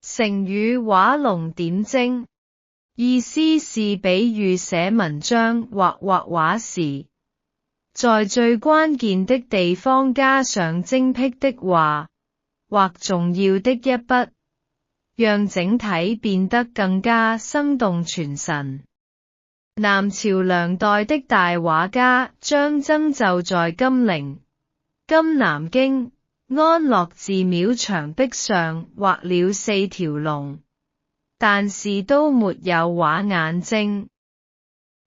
成語畫龍點睛，意思是比喻寫文章或畫畫時，在最關鍵的地方加上精闢的畫，或重要的一筆，讓整體變得更加生動傳神。南朝梁代的大畫家張僧就在金陵、今南京安樂寺廟牆壁上畫了4條龍，但是都沒有畫眼睛。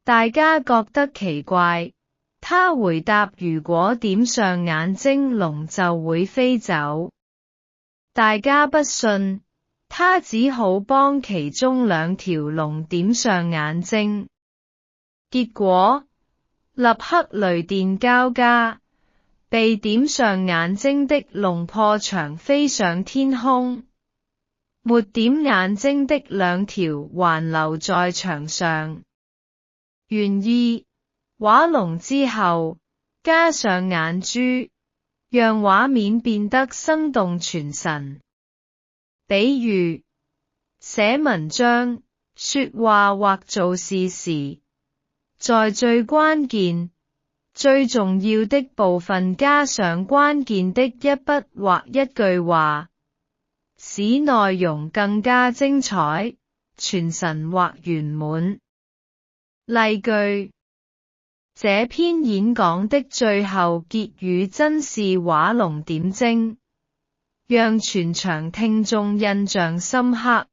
大家覺得奇怪，他回答如果點上眼睛，龍就會飛走。大家不信，他只好幫其中2條龍點上眼睛，結果立刻雷電交加，被點上眼睛的龍破牆飛上天空，沒點眼睛的2條還留在牆上。原意，畫龍之後加上眼珠，讓畫面變得生動傳神。比喻，寫文章、說話或做事時，在最關鍵、最重要的部分加上關鍵的一筆或一句話，使內容更加精彩、傳神或圓滿。例句：這篇演講的最後結語真是畫龍點睛，讓全場聽眾印象深刻。